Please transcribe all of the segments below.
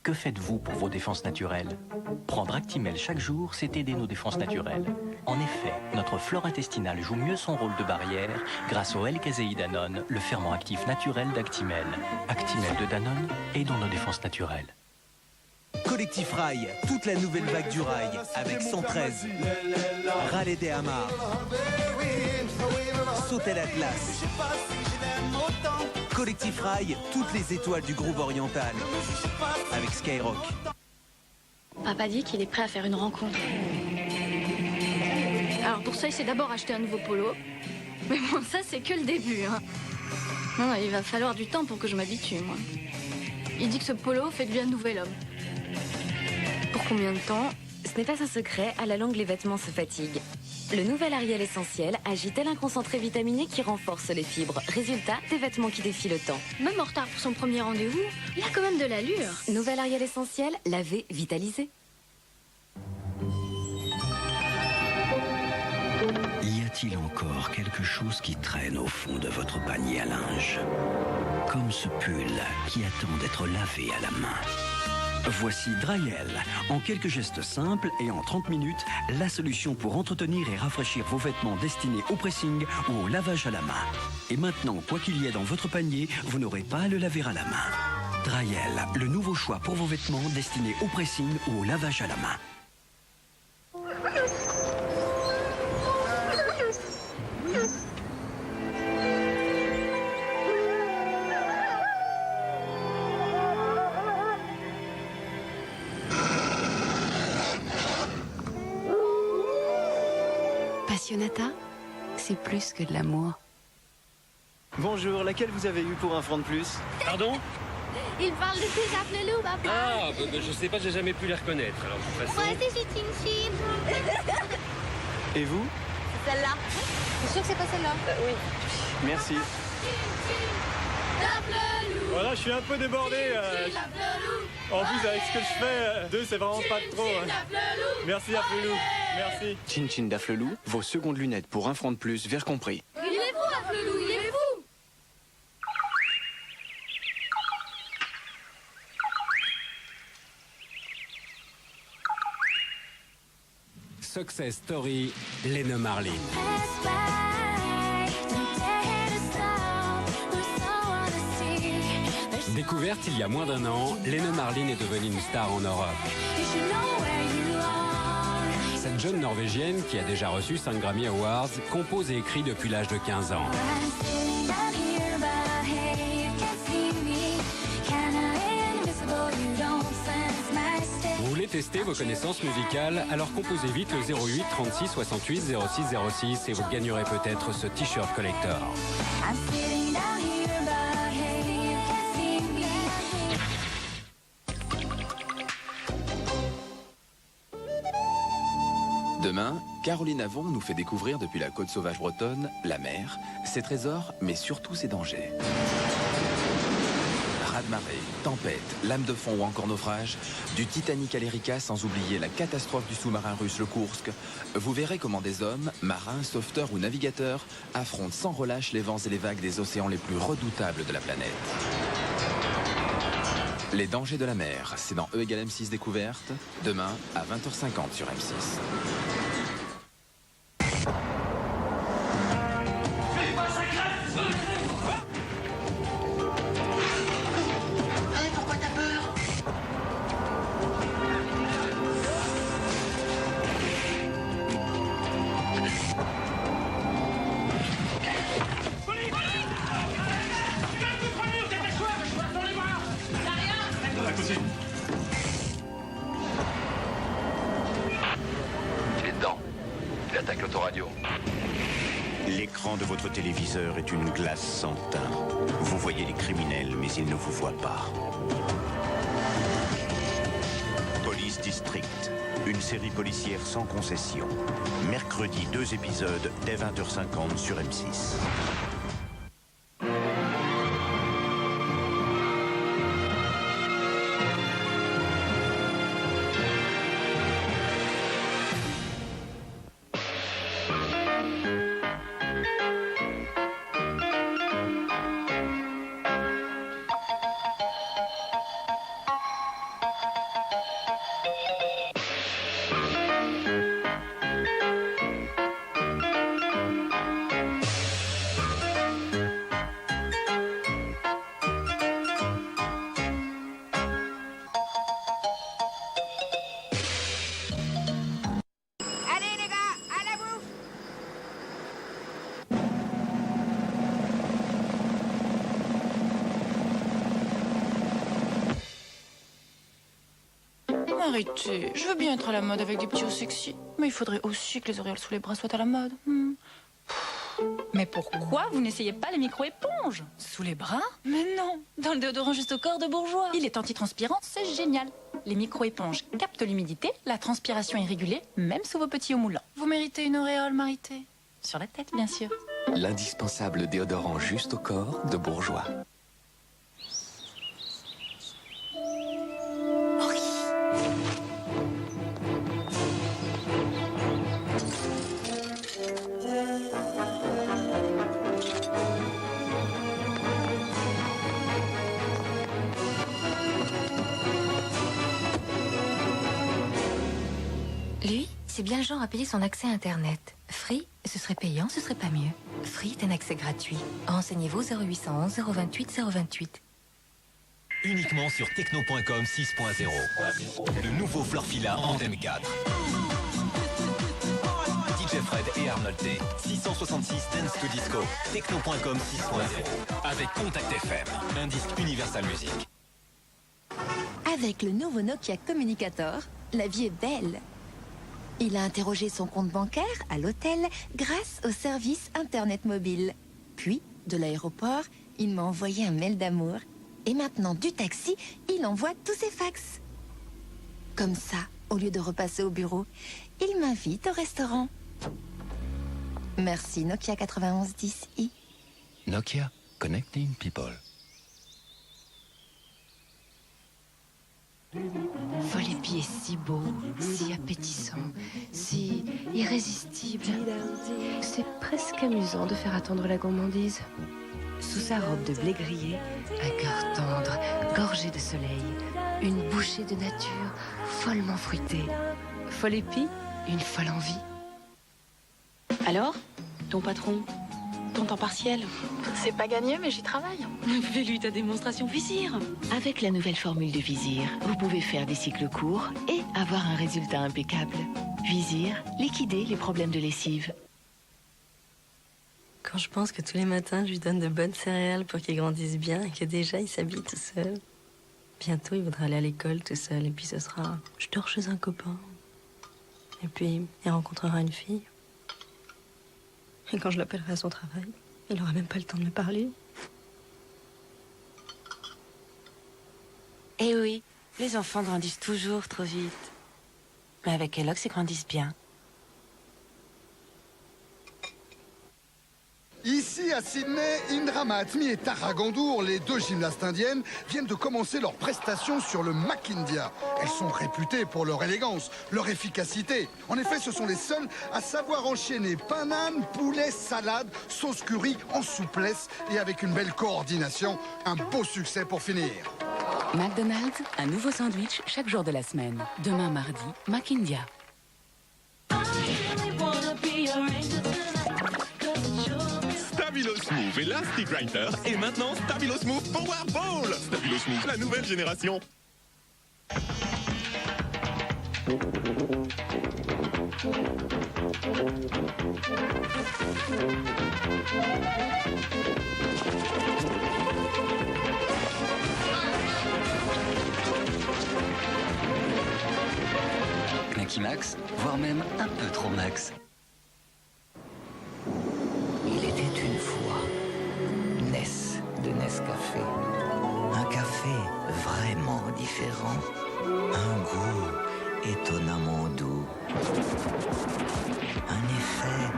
Que faites-vous pour vos défenses naturelles? Prendre Actimel chaque jour, c'est aider nos défenses naturelles. En effet, notre flore intestinale joue mieux son rôle de barrière grâce au L-caséidanone, le ferment actif naturel d'Actimel. Actimel de Danone, aidons nos défenses naturelles. Collectif Rail, toute la nouvelle vague du rail, avec 113, Rallye des Hamars, Sautel Atlas. Collectif Rail, toutes les étoiles du groupe oriental, avec Skyrock. Papa dit qu'il est prêt à faire une rencontre. Alors pour ça, il s'est d'abord acheté un nouveau polo. Mais bon, ça c'est que le début. Hein. Non, il va falloir du temps pour que je m'habitue, moi. Il dit que ce polo fait de lui un nouvel homme. Pour combien de temps? Ce n'est pas un secret, à la longue les vêtements se fatiguent. Le nouvel Ariel Essentiel agit tel un concentré vitaminé qui renforce les fibres. Résultat, des vêtements qui défient le temps. Même en retard pour son premier rendez-vous, il a quand même de l'allure. Nouvel Ariel Essentiel, lavé, vitalisé. Y a-t-il encore quelque chose qui traîne au fond de votre panier à linge? Comme ce pull qui attend d'être lavé à la main. Voici Dryel. En quelques gestes simples et en 30 minutes, la solution pour entretenir et rafraîchir vos vêtements destinés au pressing ou au lavage à la main. Et maintenant, quoi qu'il y ait dans votre panier, vous n'aurez pas à le laver à la main. Dryel, le nouveau choix pour vos vêtements destinés au pressing ou au lavage à la main. Passionata, c'est plus que de l'amour. Bonjour, laquelle vous avez eu pour un franc de plus? Pardon? Il parle de tes afflelous, papa. Ah, je sais pas, j'ai jamais pu les reconnaître. Alors, de toute façon... Ouais, c'est Chin Chin. Et vous? C'est celle-là. T'es sûr que c'est pas celle-là? Oui. Merci. Voilà, je suis un peu débordé. En plus, avec ce que je fais, deux, c'est vraiment pas trop. Merci, Afflelou. Merci. Chin Chin d'Afflelou, vos secondes lunettes pour un franc de plus, vert compris. Il est fou, Afflelou, il est fou. Success Story, Lena Marlin. Découverte il y a moins d'1 an, Lena Marlin est devenue une star en Europe. Cette jeune Norvégienne, qui a déjà reçu 5 Grammy Awards, compose et écrit depuis l'âge de 15 ans. Vous voulez tester vos connaissances musicales? Alors composez vite le 08 36 68 06 06 et vous gagnerez peut-être ce t-shirt collector. Demain, Caroline Avon nous fait découvrir depuis la côte sauvage bretonne, la mer, ses trésors, mais surtout ses dangers. Raz-de-marée, tempête, lame de fond ou encore naufrage, du Titanic à l'Erika sans oublier la catastrophe du sous-marin russe le Kursk, vous verrez comment des hommes, marins, sauveteurs ou navigateurs affrontent sans relâche les vents et les vagues des océans les plus redoutables de la planète. Les dangers de la mer, c'est dans E = M6 Découverte, demain à 20h50 sur M6. viseur est une glace sans teint. Vous voyez les criminels, mais ils ne vous voient pas. Police District, une série policière sans concession. Mercredi, 2 épisodes dès 20h50 sur M6. Arrêtez, je veux bien être à la mode avec des petits hauts sexy, mais il faudrait aussi que les auréoles sous les bras soient à la mode. Mais pourquoi vous n'essayez pas les micro-éponges? Sous les bras? Mais non, dans le déodorant juste au corps de Bourjois. Il est antitranspirant, c'est génial. Les micro-éponges captent l'humidité, la transpiration est régulée, même sous vos petits hauts moulants. Vous méritez une auréole, Marité. Sur la tête, bien sûr. L'indispensable déodorant juste au corps de Bourjois. Lui, c'est bien le genre à payer son accès Internet. Free, ce serait payant, ce serait pas mieux. Free est un accès gratuit. Renseignez-vous 0811 028 028. Uniquement sur techno.com 6.0. Le nouveau Florfila Anthem 4. DJ Fred et Arnold T. 666 Dance to Disco. Techno.com 6.0. Avec Contact FM. Un disque Universal Music. Avec le nouveau Nokia Communicator, la vie est belle. Il a interrogé son compte bancaire à l'hôtel grâce au service Internet mobile. Puis, de l'aéroport, il m'a envoyé un mail d'amour. Et maintenant, du taxi, il envoie tous ses fax. Comme ça, au lieu de repasser au bureau, il m'invite au restaurant. Merci Nokia 9110i. Nokia, connecting people. Folépi est si beau, si appétissant, si irrésistible. C'est presque amusant de faire attendre la gourmandise. Sous sa robe de blé grillé, un cœur tendre, gorgé de soleil, une bouchée de nature follement fruitée. Folépi, une folle envie. Alors, ton patron, ton temps partiel? C'est pas gagné, mais j'y travaille. Fais-lui ta démonstration Vizir. Avec la nouvelle formule de Vizir, vous pouvez faire des cycles courts et avoir un résultat impeccable. Vizir, liquider les problèmes de lessive. Quand je pense que tous les matins, je lui donne de bonnes céréales pour qu'il grandisse bien et que déjà, il s'habille tout seul. Bientôt, il voudra aller à l'école tout seul et puis ce sera... Je dors chez un copain. Et puis, il rencontrera une fille. Et quand je l'appellerai à son travail, il n'aura même pas le temps de me parler. Eh oui, les enfants grandissent toujours trop vite. Mais avec Kellogg's, ils grandissent bien. Ici à Sydney, Indra Mahatme et Tara Gandour, les deux gymnastes indiennes, viennent de commencer leurs prestations sur le Mac India. Elles sont réputées pour leur élégance, leur efficacité. En effet, ce sont les seules à savoir enchaîner pain naan, poulet, salade, sauce curry en souplesse et avec une belle coordination. Un beau succès pour finir. McDonald's, un nouveau sandwich chaque jour de la semaine. Demain mardi, Mac India. Stabilo Smooth Elastic Grinder et maintenant Stabilo Smooth Powerball. Stabilo Smooth, la nouvelle génération. Knacky Max, voire même un peu trop max. Il était une fois Nescafé. Un café vraiment différent. Un goût étonnamment doux. Un effet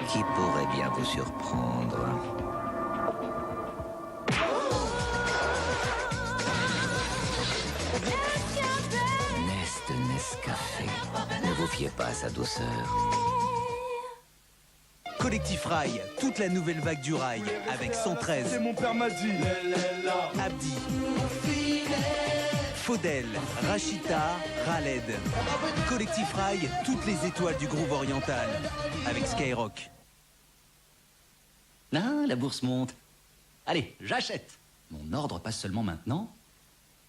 qui pourrait bien vous surprendre. Nest Nescafé. Ne vous fiez pas à sa douceur. Collectif Rail, toute la nouvelle vague du rail, avec 113. C'est mon père m'a dit. Abdi, Faudel, Rachita, Khaled. Collectif Rail, toutes les étoiles du groove oriental, avec Skyrock. Ah, la bourse monte. Allez, j'achète. Mon ordre passe seulement maintenant.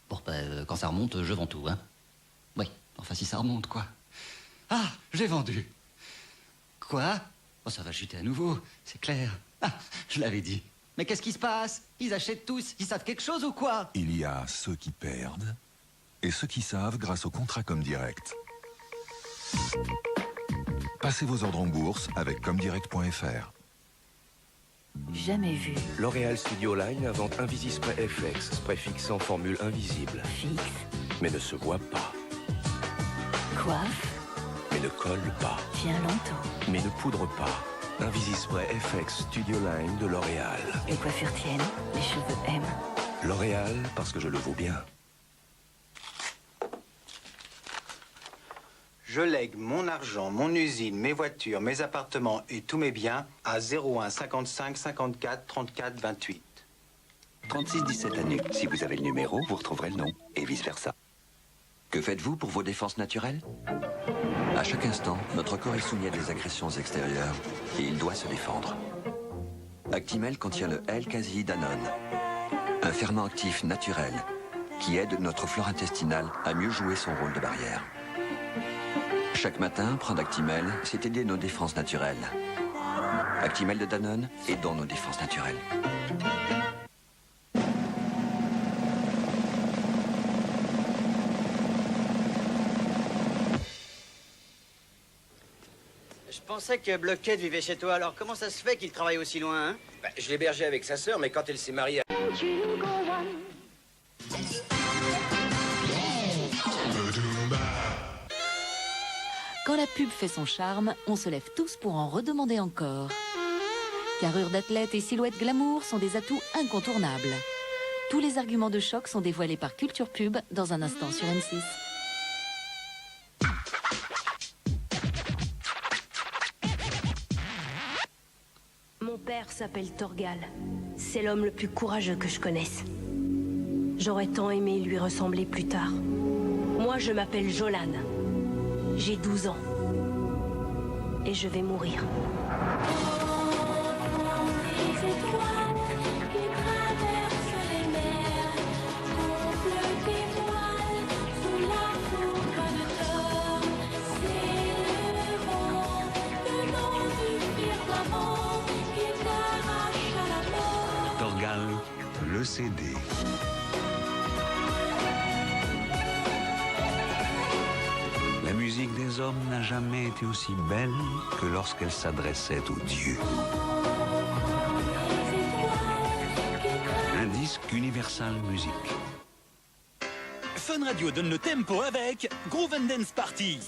Bon, quand ça remonte, je vends tout, hein. Oui, enfin si ça remonte, quoi. Ah, j'ai vendu. Quoi? Oh, ça va chuter à nouveau, c'est clair. Ah, je l'avais dit. Mais qu'est-ce qui se passe? Ils achètent tous, ils savent quelque chose ou quoi? Il y a ceux qui perdent et ceux qui savent grâce au contrat Comdirect. Passez vos ordres en bourse avec comdirect.fr. Jamais vu. L'Oréal Studio Line invente Invisispray FX, spray fixant formule invisible. Fixe. Mais ne se voit pas. Coiffe. Mais ne colle pas. Tient longtemps. Mais ne poudre pas. Invisispray FX Studio Line de L'Oréal. Les coiffures tiennent, les cheveux aiment. L'Oréal, parce que je le vaux bien. Je lègue mon argent, mon usine, mes voitures, mes appartements et tous mes biens à 01 55 54 34 28. 36 17 années. Si vous avez le numéro, vous retrouverez le nom. Et vice-versa. Que faites-vous pour vos défenses naturelles? À chaque instant, notre corps est soumis à des agressions extérieures et il doit se défendre. Actimel contient le L-caséidanone, un ferment actif naturel qui aide notre flore intestinale à mieux jouer son rôle de barrière. Chaque matin, prendre Actimel, c'est aider nos défenses naturelles. Actimel de Danone, aidons nos défenses naturelles. Je pensais que Blockhead vivait chez toi, alors comment ça se fait qu'il travaille aussi loin, hein? Je l'ai hébergé avec sa sœur, mais quand elle s'est mariée... Quand la pub fait son charme, on se lève tous pour en redemander encore. Carrure d'athlète et silhouette glamour sont des atouts incontournables. Tous les arguments de choc sont dévoilés par Culture Pub dans un instant sur M6. Mon père s'appelle Torgal. C'est l'homme le plus courageux que je connaisse. J'aurais tant aimé lui ressembler plus tard. Moi, je m'appelle Jolan. J'ai 12 ans. Et je vais mourir. Torgal, le CD. La musique des hommes n'a jamais été aussi belle que lorsqu'elle s'adressait aux dieux. Un disque Universal Music. Fun Radio donne le tempo avec Groove and Dance Party.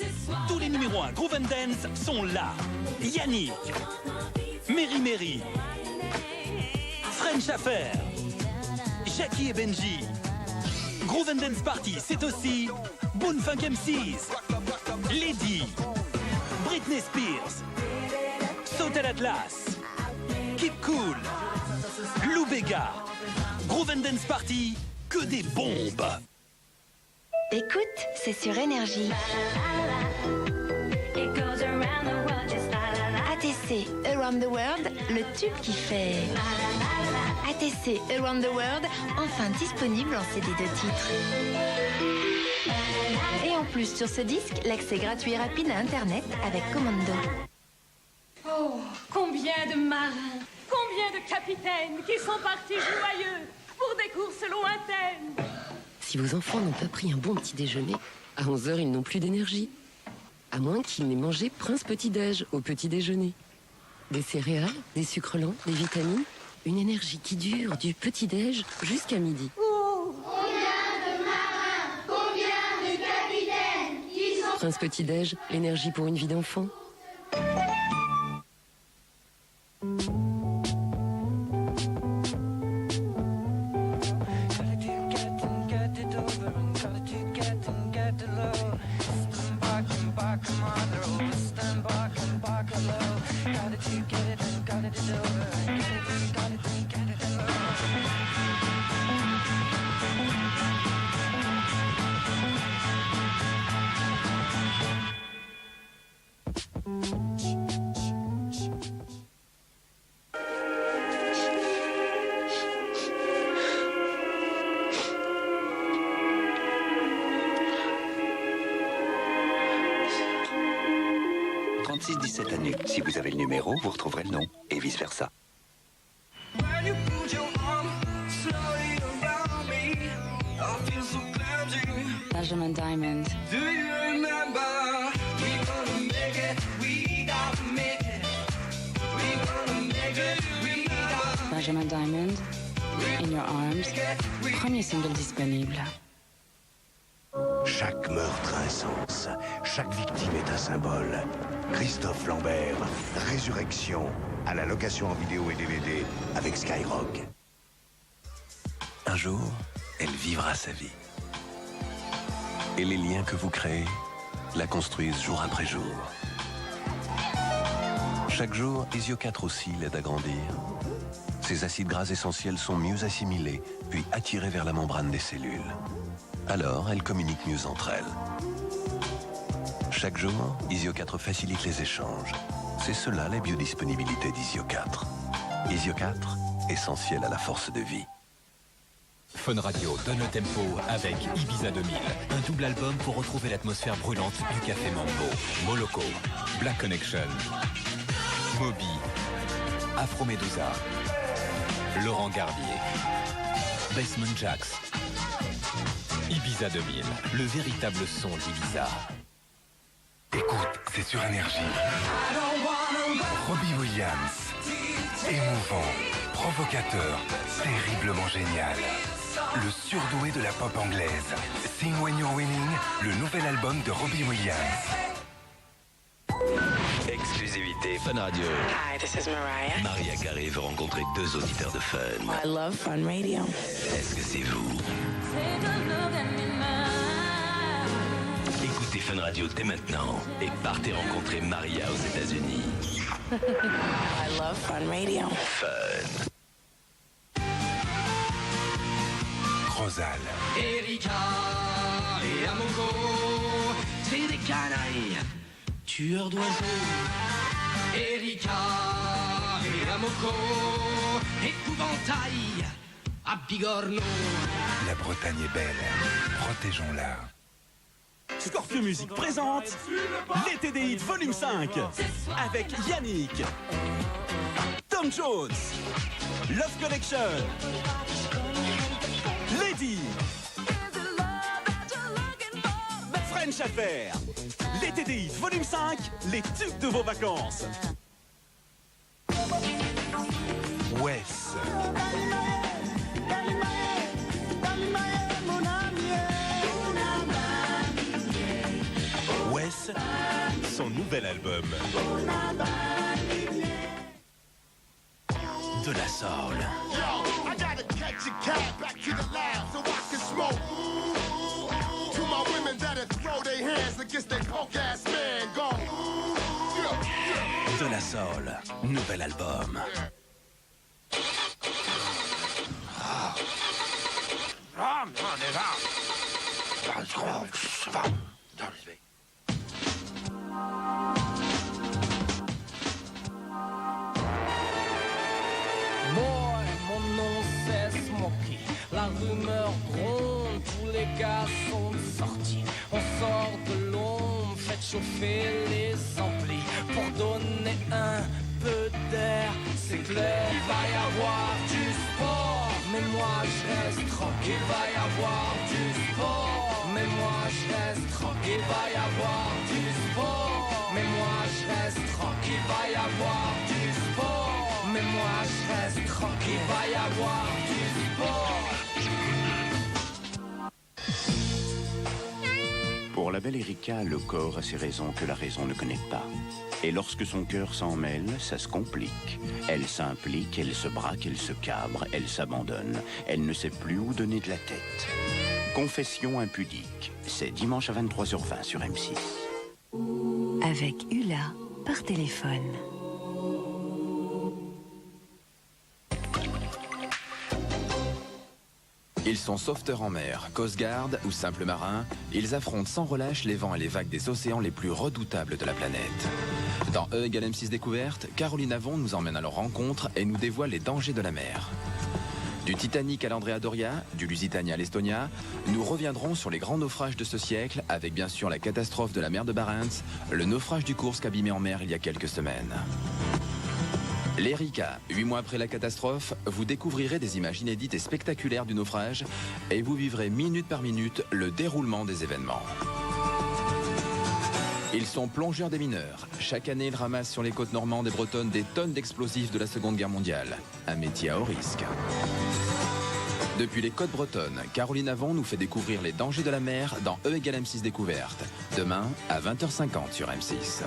Tous les numéros 1 Groove and Dance sont là. Yannick, Mary Mary, French Affair, Jackie et Benji. Groove and Dance Party, c'est aussi Boone Funk MCs, Lady, Britney Spears, Sautel Atlas, Keep Cool, Lou Bega. Groove and Dance Party, que des bombes. Écoute, c'est sur Énergie. ATC Around the World, le tube qui fait... ATC Around the World, enfin disponible en CD de titres. Et en plus, sur ce disque, l'accès gratuit et rapide à Internet avec Commando. Oh, combien de marins, combien de capitaines qui sont partis joyeux pour des courses lointaines. Si vos enfants n'ont pas pris un bon petit déjeuner, à 11h, ils n'ont plus d'énergie. À moins qu'ils n'aient mangé Prince Petit-Déj au petit déjeuner. Des céréales, des sucres lents, des vitamines, Une énergie qui dure du petit-déj jusqu'à midi. Prince Petit-Déj, l'énergie pour une vie d'enfant. à nu. Si vous avez le numéro, vous retrouverez le nom, et vice-versa. Benjamin Diamond. Do you remember? We gonna make it. We gotta make it. We gonna make it. We gotta. Benjamin Diamond. In Your Arms. Premier single disponible. Chaque meurtre a un sens. Chaque victime est un symbole. Christophe Lambert, Résurrection, à la location en vidéo et DVD avec Skyrock. Un jour, elle vivra sa vie. Et les liens que vous créez la construisent jour après jour. Chaque jour, Isio 4 aussi l'aide à grandir. Ces acides gras essentiels sont mieux assimilés, puis attirés vers la membrane des cellules. Alors, elles communiquent mieux entre elles. Chaque jour, Isio 4 facilite les échanges. C'est cela la biodisponibilité d'Isio 4. Isio 4, essentiel à la force de vie. Fun Radio donne le tempo avec Ibiza 2000, un double album pour retrouver l'atmosphère brûlante du Café Mambo. Moloko, Black Connection, Moby, Afro Medusa, Laurent Garbier, Basement Jaxx. Ibiza 2000, le véritable son d'Ibiza. Écoute, c'est sur Énergie. Robbie Williams. Émouvant, provocateur, terriblement génial. Le surdoué de la pop anglaise. Sing When You're Winning, le nouvel album de Robbie Williams. Exclusivité Fun Radio. Hi, this is Mariah. Maria Carey veut rencontrer deux auditeurs de Fun. I love Fun Radio. Est-ce que c'est vous? Écoutez Fun Radio dès maintenant et partez rencontrer Maria aux États-Unis. I love Fun Radio. Fun. Rosal. Erika et Amoko, c'est des canailles, tueurs d'oiseaux. Erika et Amoko, épouvantail à Bigorneau. La Bretagne est belle, protégeons-la. Scorpio Music présente l'été des hits volume 5 avec Yannick, Tom Jones, Love Collection, Lady, French Affair. L'été des hits volume 5, les tubes de vos vacances. Wes. Wes, son nouvel album. De la soul. Yo, I gotta catch a cab back to the lab so I can smoke. To my women that'll throw their hands against their punk ass man, go. De la soul, nouvel album. Boy, mon nom c'est Smokey. La rumeur gronde, tous les gars sont sortis. On sort de l'ombre, faites chauffer les amplis pour donner un peu d'air. C'est clair, il va y avoir du sport, mais moi je reste tranquille. Il va y avoir du sport, mais moi je reste tranquille. Il va y avoir du sport, mais moi je reste tranquille. Il va y avoir du sport, mais moi je reste tranquille. il va y avoir du sport. Pour la belle Erika, le corps a ses raisons que la raison ne connaît pas. Et lorsque son cœur s'en mêle, ça se complique. Elle s'implique, elle se braque, elle se cabre, elle s'abandonne. Elle ne sait plus où donner de la tête. Confession impudique, c'est dimanche à 23h20 sur M6. Avec Ula, par téléphone. Ils sont sauveteurs en mer, Coast Guard ou simples marins. Ils affrontent sans relâche les vents et les vagues des océans les plus redoutables de la planète. Dans E = M6 Découverte, Caroline Avon nous emmène à leur rencontre et nous dévoile les dangers de la mer. Du Titanic à l'Andrea Doria, du Lusitania à l'Estonia, nous reviendrons sur les grands naufrages de ce siècle, avec bien sûr la catastrophe de la mer de Barents, le naufrage du Kursk abîmé en mer il y a quelques semaines. L'Erika, 8 mois après la catastrophe, vous découvrirez des images inédites et spectaculaires du naufrage et vous vivrez minute par minute le déroulement des événements. Ils sont plongeurs des mineurs. Chaque année, ils ramassent sur les côtes normandes et bretonnes des tonnes d'explosifs de la Seconde Guerre mondiale. Un métier à haut risque. Depuis les côtes bretonnes, Caroline Avon nous fait découvrir les dangers de la mer dans E = M6 Découverte. Demain, à 20h50 sur M6.